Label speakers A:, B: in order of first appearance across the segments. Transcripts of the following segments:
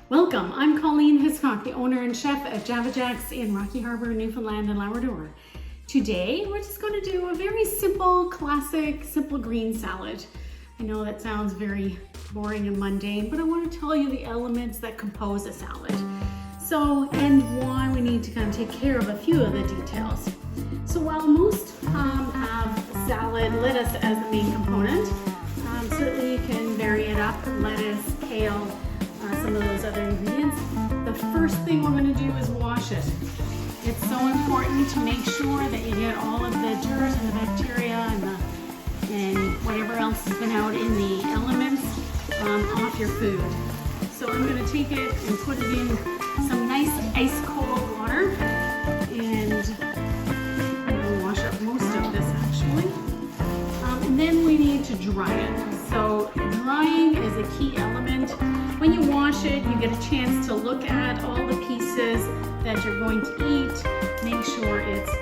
A: Welcome, I'm Colleen Hiscock, the owner and chef at Java Jacks in Rocky Harbour, Newfoundland and Labrador. Today, we're just going to do a very simple, classic, simple green salad. I know that sounds very boring and mundane, but I want to tell you the elements that compose a salad. So, and why we need to kind of take care of a few of the details. So while most have salad lettuce as the main component, certainly you can vary it up, lettuce, kale, some of those other ingredients. The first thing we're going to do is wash it. It's so important to make sure that you get all of the dirt and the bacteria and whatever else has been out in the elements off your food. So I'm going to take it and put it in some nice ice cold water, and I'm going to wash up most of this actually. And then we need to dry it. So drying is a key element. When you wash it, you get a chance to look at all the pieces that you're going to eat. Make sure it's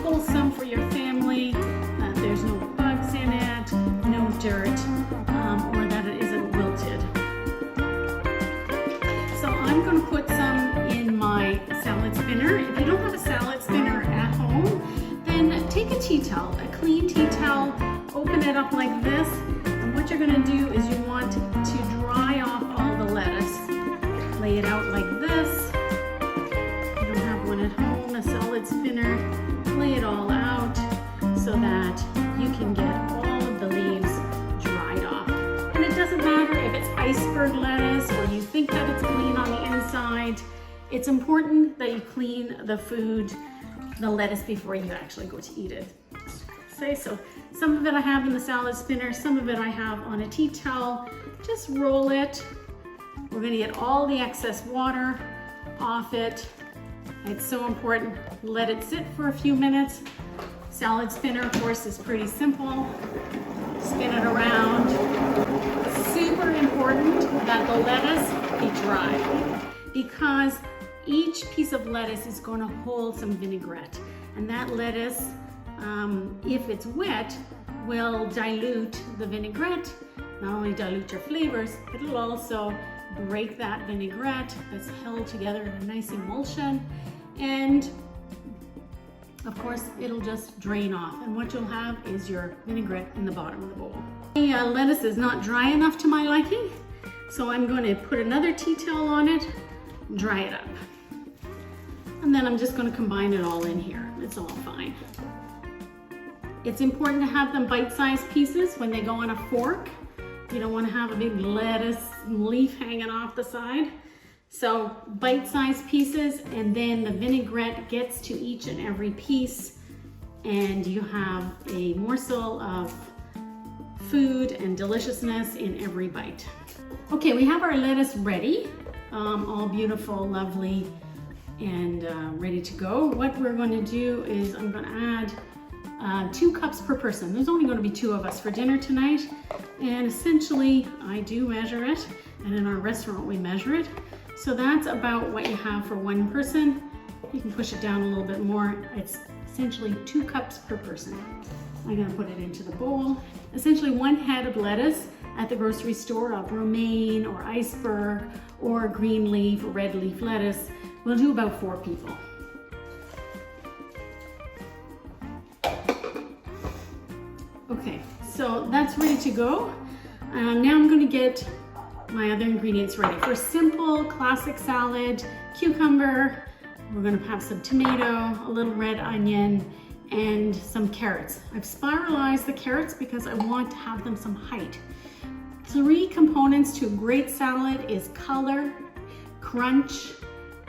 A: wholesome for your family, there's no bugs in it, no dirt, or that it isn't wilted. So I'm going to put some in my salad spinner. If you don't have a salad spinner at home, then take a tea towel, a clean tea towel, open it up like this, and what you're going to do is you want to dry off all the lettuce. Lay it out like this. If you don't have one at home, a salad spinner, lay it all out so that you can get all of the leaves dried off. And it doesn't matter if it's iceberg lettuce or you think that it's clean on the inside. It's important that you clean the food, the lettuce, before you actually go to eat it. So some of it I have in the salad spinner, some of it I have on a tea towel. Just roll it. We're going to get all the excess water off it. It's so important. Let it sit for a few minutes. Salad spinner, of course, is pretty simple. Spin it around. Super important that the lettuce be dry, because each piece of lettuce is going to hold some vinaigrette, and that lettuce, if it's wet, will dilute the vinaigrette. Not only dilute your flavors, but it'll also break that vinaigrette that's held together in a nice emulsion, and of course it'll just drain off, and what you'll have is your vinaigrette in the bottom of the bowl. The lettuce is not dry enough to my liking, so I'm going to put another tea towel on it, dry it up, and then I'm just going to combine it all in here. It's all fine. It's important to have them bite-sized pieces when they go on a fork. You don't want to have a big lettuce leaf hanging off the side. So bite-sized pieces, and then the vinaigrette gets to each and every piece, and you have a morsel of food and deliciousness in every bite. Okay, we have our lettuce ready, all beautiful, lovely, and ready to go. What we're going to do is I'm going to add 2 cups per person. There's only going to be 2 of us for dinner tonight, and essentially I do measure it, and in our restaurant we measure it. So that's about what you have for 1 person. You can push it down a little bit more. It's essentially 2 cups per person. I'm going to put it into the bowl. Essentially 1 head of lettuce at the grocery store of romaine or iceberg or green leaf or red leaf lettuce will do about 4 people. Okay, so that's ready to go. Now I'm going to get my other ingredients ready. For simple classic salad, cucumber, we're going to have some tomato, a little red onion, and some carrots. I've spiralized the carrots because I want to have them some height. 3 components to a great salad is color, crunch,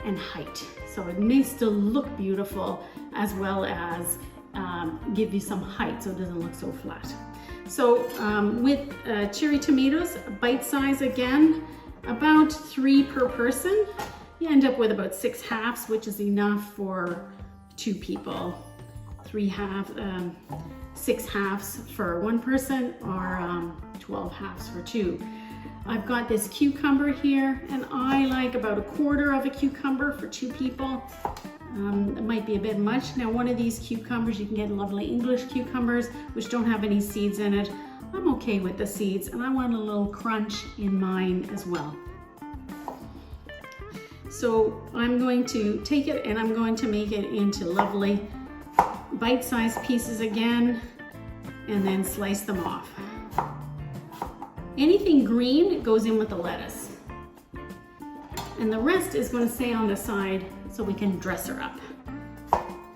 A: and height. So it needs to look beautiful as well as give you some height so it doesn't look so flat. So with cherry tomatoes, bite size again, about 3 per person. You end up with about 6 halves, which is enough for 2 people. 6 halves for 1 person, or 12 halves for 2. I've got this cucumber here, and I like about 1/4 of a cucumber for 2 people. It might be a bit much. Now, one of these cucumbers, you can get lovely English cucumbers, which don't have any seeds in it. I'm okay with the seeds, and I want a little crunch in mine as well. So I'm going to take it and I'm going to make it into lovely bite-sized pieces again, and then slice them off. Anything green goes in with the lettuce. And the rest is going to stay on the side so we can dress her up.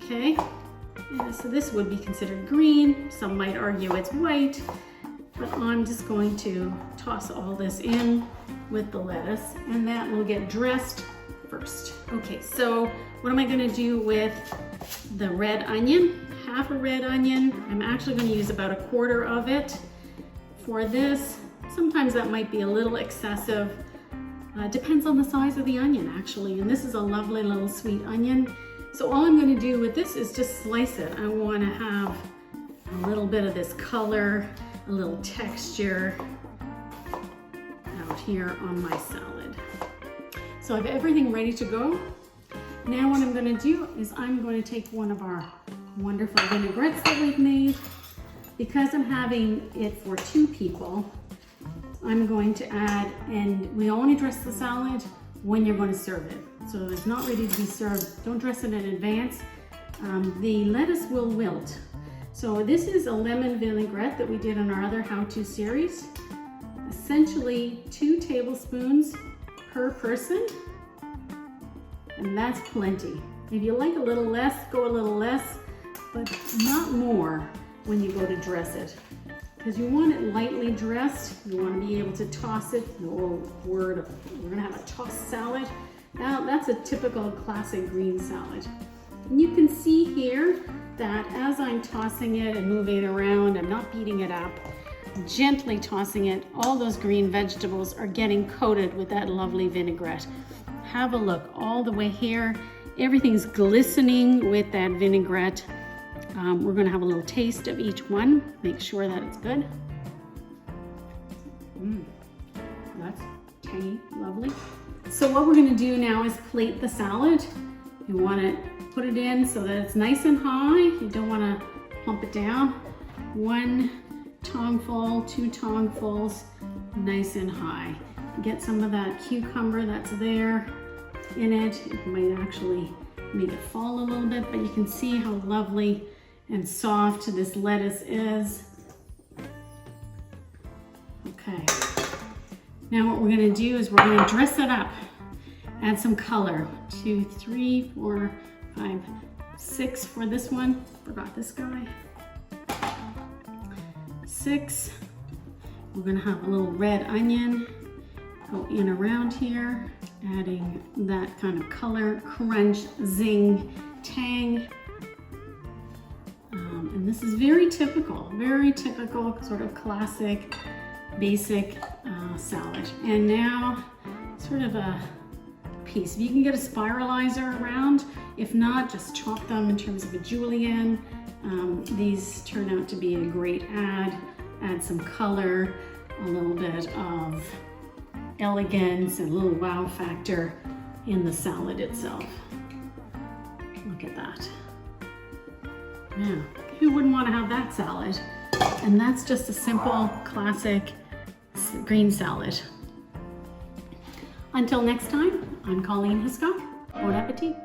A: Okay, and so this would be considered green. Some might argue it's white, but I'm just going to toss all this in with the lettuce, and that will get dressed first. Okay, so what am I going to do with the red onion? Half a red onion. I'm actually going to use about 1/4 of it for this. Sometimes that might be a little excessive. Depends on the size of the onion, actually. And this is a lovely little sweet onion. So all I'm going to do with this is just slice it. I want to have a little bit of this color, a little texture out here on my salad. So I have everything ready to go. Now what I'm going to do is I'm going to take one of our wonderful vinaigrettes that we've made. Because I'm having it for 2 people, I'm going to add, and we only dress the salad when you're going to serve it. So if it's not ready to be served, don't dress it in advance. The lettuce will wilt. So this is a lemon vinaigrette that we did in our other how-to series. Essentially 2 tablespoons per person, and that's plenty. If you like a little less, go a little less, but not more when you go to dress it. Because you want it lightly dressed, you want to be able to toss it. The old word, we're gonna have a tossed salad. Now that's a typical classic green salad. And you can see here that as I'm tossing it and moving it around, I'm not beating it up, gently tossing it, all those green vegetables are getting coated with that lovely vinaigrette. Have a look all the way here. Everything's glistening with that vinaigrette. We're going to have a little taste of each one. Make sure that it's good. That's tangy, lovely. So what we're going to do now is plate the salad. You want to put it in so that it's nice and high. You don't want to plump it down. 1 tongueful, 2 tonguefuls, nice and high. Get some of that cucumber that's there in it. It might actually make it fall a little bit, but you can see how lovely and soft this lettuce is. Okay, now what we're going to do is we're going to dress it up. Add some color. 2, 3, 4, 5, 6 for this one. Forgot this guy. 6. We're going to have a little red onion go in around here, adding that kind of color, crunch, zing, tang. And this is very typical sort of classic, basic salad. And now sort of a piece. If you can get a spiralizer around, if not, just chop them in terms of a julienne. These turn out to be a great add some color, a little bit of elegance, and a little wow factor in the salad itself. Look at that. Yeah, who wouldn't want to have that salad? And that's just a simple, classic green salad. Until next time, I'm Colleen Hiscock. Bon appetit.